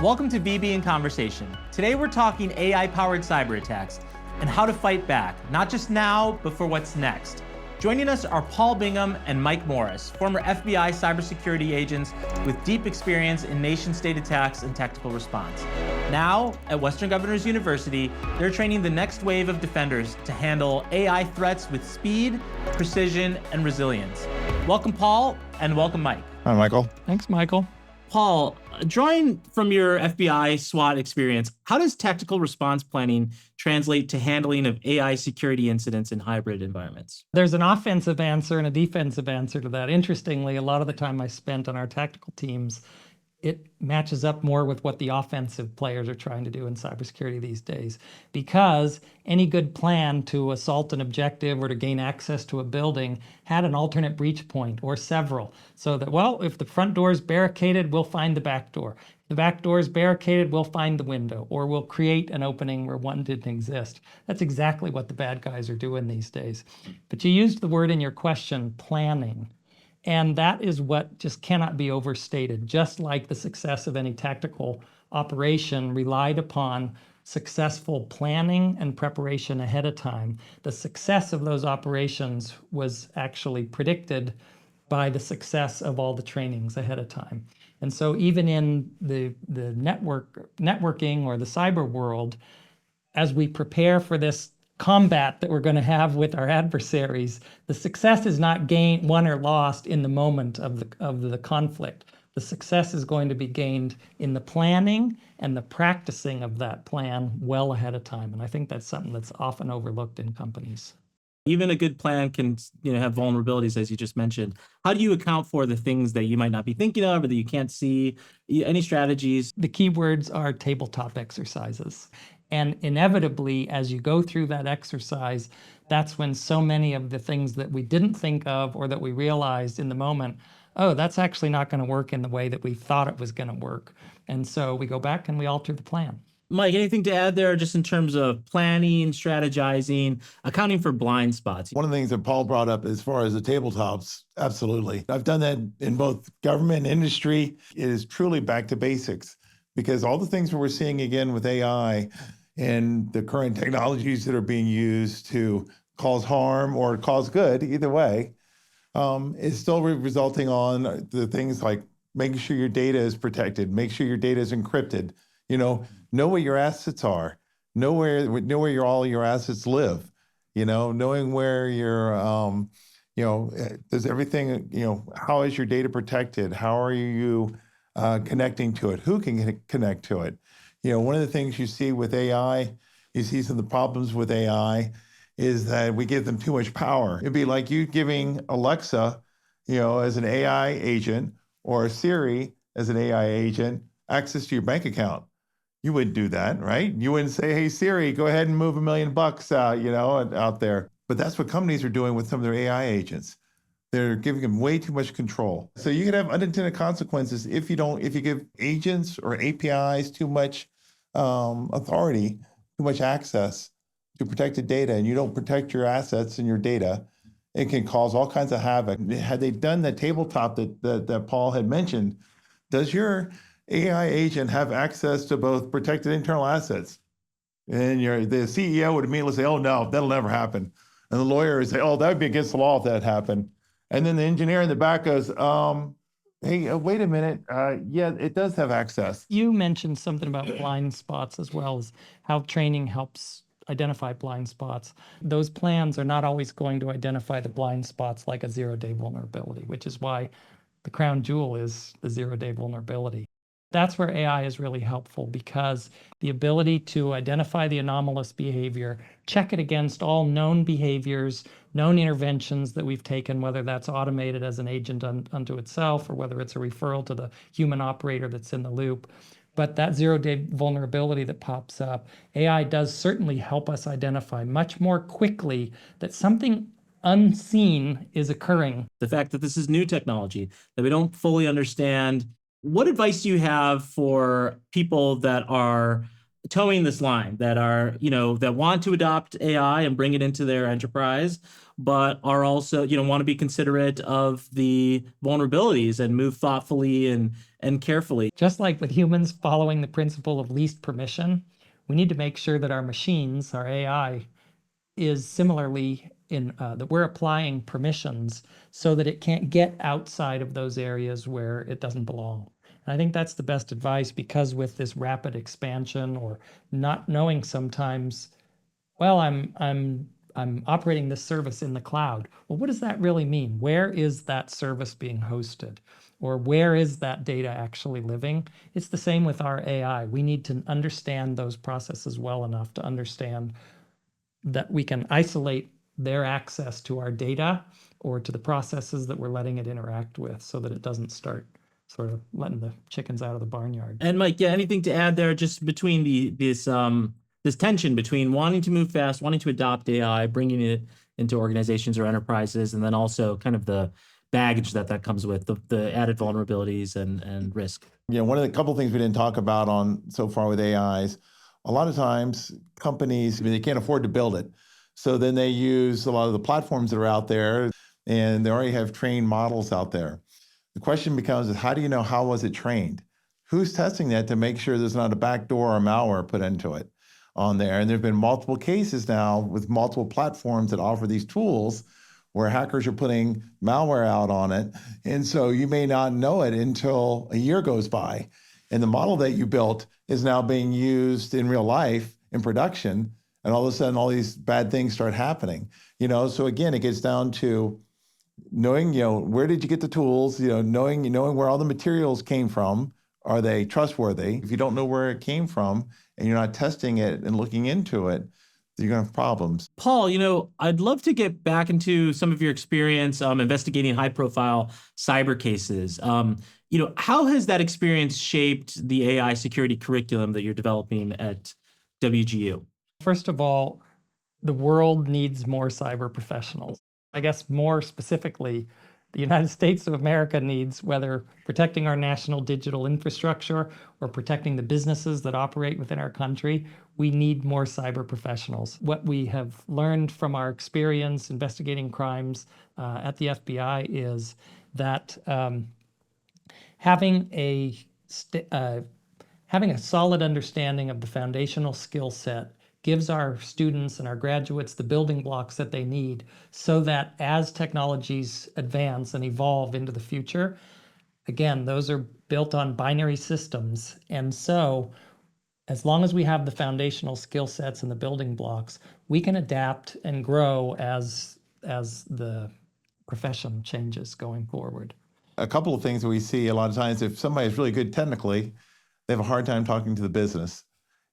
Welcome to VB in Conversation. Today we're talking AI-powered cyber attacks and how to fight back, not just now, but for what's next. Joining us are Paul Bingham and Mike Morris, former FBI cybersecurity agents with deep experience in nation-state attacks and tactical response. Now, at Western Governors University, they're training the next wave of defenders to handle AI threats with speed, precision, and resilience. Welcome, Paul, and welcome, Mike. Hi, Michael. Thanks, Michael. Paul, drawing from your FBI SWAT experience, how does tactical response planning translate to handling of AI security incidents in hybrid environments? There's an offensive answer and a defensive answer to that. Interestingly, a lot of the time I spent on our tactical teams, it matches up more with what the offensive players are trying to do in cybersecurity these days. Because any good plan to assault an objective or to gain access to a building had an alternate breach point or several. So that, well, if the front door is barricaded, we'll find the back door. If the back door is barricaded, we'll find the window, or we'll create an opening where one didn't exist. That's exactly what the bad guys are doing these days. But you used the word in your question, planning. And that is what just cannot be overstated. Just like the success of any tactical operation relied upon successful planning and preparation ahead of time, the success of those operations was actually predicted by the success of all the trainings ahead of time. And so even in the networking or the cyber world, as we prepare for this combat that we're going to have with our adversaries, the success is not won or lost in the moment of the conflict. The success is going to be gained in the planning and the practicing of that plan well ahead of time. And I think that's something that's often overlooked in companies. Even a good plan can, have vulnerabilities, as you just mentioned. How do you account for the things that you might not be thinking of or that you can't see? Any strategies? The key words are tabletop exercises. And inevitably, as you go through that exercise, that's when so many of the things that we didn't think of or that we realized in the moment, oh, that's actually not going to work in the way that we thought it was going to work. And so we go back and we alter the plan. Mike, anything to add there just in terms of planning, strategizing, accounting for blind spots? One of the things that Paul brought up as far as the tabletops, absolutely. I've done that in both government and industry. It is truly back to basics because all the things that we're seeing again with AI and the current technologies that are being used to cause harm or cause good, either way, is still resulting on the things like making sure your data is protected, make sure your data is encrypted, know where your assets are, know where all your assets live, knowing where your, does everything, how is your data protected? How are you connecting to it? Who can connect to it? One of the things you see with AI, you see some of the problems with AI is that we give them too much power. It'd be like you giving Alexa, as an AI agent or Siri as an AI agent, access to your bank account. You wouldn't do that, right? You wouldn't say, hey, Siri, go ahead and move $1 million out there. But that's what companies are doing with some of their AI agents. They're giving them way too much control. So you could have unintended consequences if you give agents or APIs too much authority, too much access to protected data, and you don't protect your assets and your data, it can cause all kinds of havoc. Had they done the tabletop that Paul had mentioned, does your AI agent have access to both protected internal assets? And the CEO would immediately say, oh, no, that'll never happen. And the lawyer would say, oh, that would be against the law if that happened. And then the engineer in the back goes, hey, wait a minute. Yeah, it does have access. You mentioned something about blind spots as well as how training helps identify blind spots. Those plans are not always going to identify the blind spots like a zero-day vulnerability, which is why the crown jewel is the zero-day vulnerability. That's where AI is really helpful because the ability to identify the anomalous behavior, check it against all known behaviors, known interventions that we've taken, whether that's automated as an agent unto itself or whether it's a referral to the human operator that's in the loop. But that zero-day vulnerability that pops up, AI does certainly help us identify much more quickly that something unseen is occurring. The fact that this is new technology, that we don't fully understand. What advice do you have for people that are towing this line, that are, that want to adopt AI and bring it into their enterprise, but are also, want to be considerate of the vulnerabilities and move thoughtfully and carefully. Just like with humans following the principle of least permission, we need to make sure that our machines, our AI, is similarly that we're applying permissions so that it can't get outside of those areas where it doesn't belong. And I think that's the best advice, because with this rapid expansion, or not knowing sometimes, well, I'm operating this service in the cloud. Well, what does that really mean? Where is that service being hosted? Or where is that data actually living? It's the same with our AI. We need to understand those processes well enough to understand that we can isolate their access to our data or to the processes that we're letting it interact with, so that it doesn't start sort of letting the chickens out of the barnyard. And Mike, yeah, anything to add there, just between this tension between wanting to move fast, wanting to adopt AI, bringing it into organizations or enterprises, and then also kind of the baggage that comes with the added vulnerabilities and risk. Yeah, one of the couple things we didn't talk about on so far with AIs, a lot of times companies, they can't afford to build it. So then they use a lot of the platforms that are out there, and they already have trained models out there. The question becomes, is how do you know how was it trained? Who's testing that to make sure there's not a backdoor or malware put into it on there? And there've been multiple cases now with multiple platforms that offer these tools where hackers are putting malware out on it. And so you may not know it until a year goes by. And the model that you built is now being used in real life in production. And all of a sudden, all these bad things start happening. So again, it gets down to knowing, where did you get the tools, knowing where all the materials came from. Are they trustworthy? If you don't know where it came from and you're not testing it and looking into it, you're going to have problems. Paul, I'd love to get back into some of your experience investigating high-profile cyber cases. How has that experience shaped the AI security curriculum that you're developing at WGU? First of all, the world needs more cyber professionals. I guess more specifically, the United States of America needs, whether protecting our national digital infrastructure or protecting the businesses that operate within our country, we need more cyber professionals. What we have learned from our experience investigating crimes at the FBI is that having a solid understanding of the foundational skill set gives our students and our graduates the building blocks that they need, so that as technologies advance and evolve into the future, again, those are built on binary systems. And so as long as we have the foundational skill sets and the building blocks, we can adapt and grow as the profession changes going forward. A couple of things that we see a lot of times, if somebody's really good technically, they have a hard time talking to the business.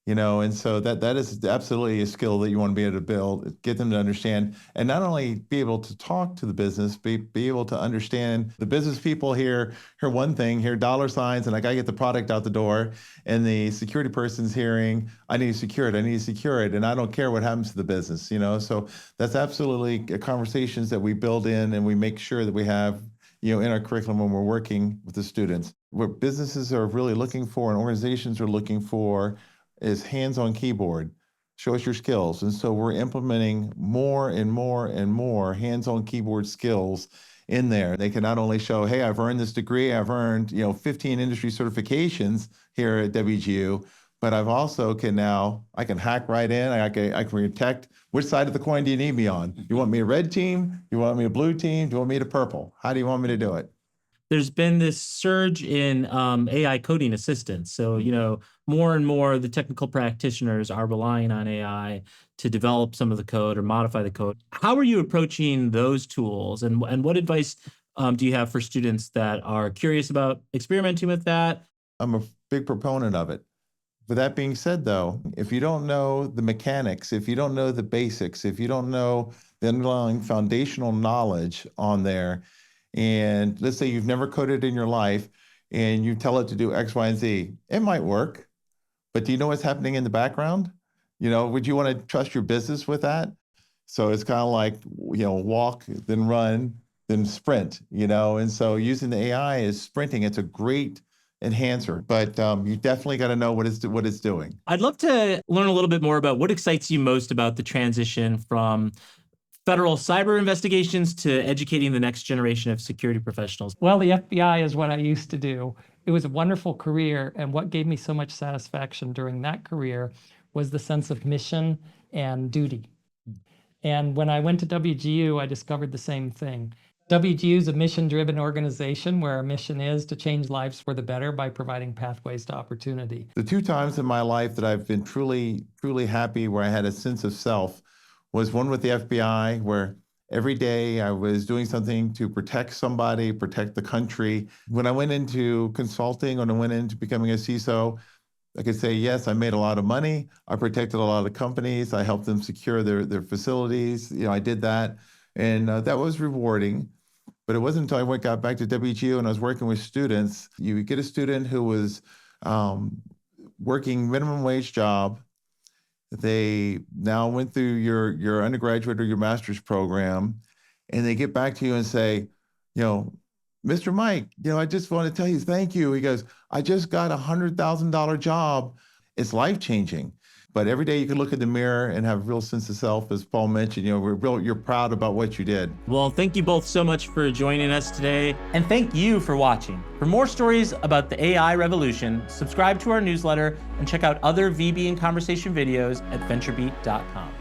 And so that is absolutely a skill that you want to be able to build, get them to understand, and not only be able to talk to the business, be able to understand the business people hear one thing, hear dollar signs, and I got to get the product out the door, and the security person's hearing, I need to secure it, and I don't care what happens to the business, So that's absolutely conversations that we build in and we make sure that we have, in our curriculum when we're working with the students. What businesses are really looking for and organizations are looking for is hands-on keyboard. Show us your skills. And so we're implementing more and more and more hands-on keyboard skills in there. They can not only show, hey, I've earned this degree, I've earned 15 industry certifications here at WGU, but I've also I can hack right in, I can protect. Which side of the coin do you need me on? You want me a red team? You want me a blue team? Do you want me to purple? How do you want me to do it? There's been this surge in AI coding assistance. So, more and more the technical practitioners are relying on AI to develop some of the code or modify the code. How are you approaching those tools? And what advice do you have for students that are curious about experimenting with that? I'm a big proponent of it. With that being said, though, if you don't know the mechanics, if you don't know the basics, if you don't know the underlying foundational knowledge on there, and let's say you've never coded in your life and you tell it to do X, Y, and Z, it might work, but do you know what's happening in the background? Would you want to trust your business with that? So it's kind of like, walk, then run, then sprint, and so using the AI is sprinting. It's a great enhancer, but you definitely got to know what it's doing. I'd love to learn a little bit more about what excites you most about the transition from federal cyber investigations to educating the next generation of security professionals? Well, the FBI is what I used to do. It was a wonderful career, and what gave me so much satisfaction during that career was the sense of mission and duty. And when I went to WGU, I discovered the same thing. WGU is a mission-driven organization where our mission is to change lives for the better by providing pathways to opportunity. The 2 times in my life that I've been truly happy, where I had a sense of self, was one with the FBI, where every day I was doing something to protect somebody, protect the country. When I went into consulting, when I went into becoming a CISO, I could say, yes, I made a lot of money. I protected a lot of companies. I helped them secure their facilities. I did that. And that was rewarding. But it wasn't until I got back to WGU and I was working with students. You would get a student who was working minimum wage job. They now went through your undergraduate or your master's program, and they get back to you and say, Mr. Mike, I just want to tell you, thank you. He goes, I just got a $100,000 job. It's life-changing. But every day you can look in the mirror and have a real sense of self, as Paul mentioned, you're proud about what you did. Well, thank you both so much for joining us today. And thank you for watching. For more stories about the AI revolution, subscribe to our newsletter and check out other VB in Conversation videos at VentureBeat.com.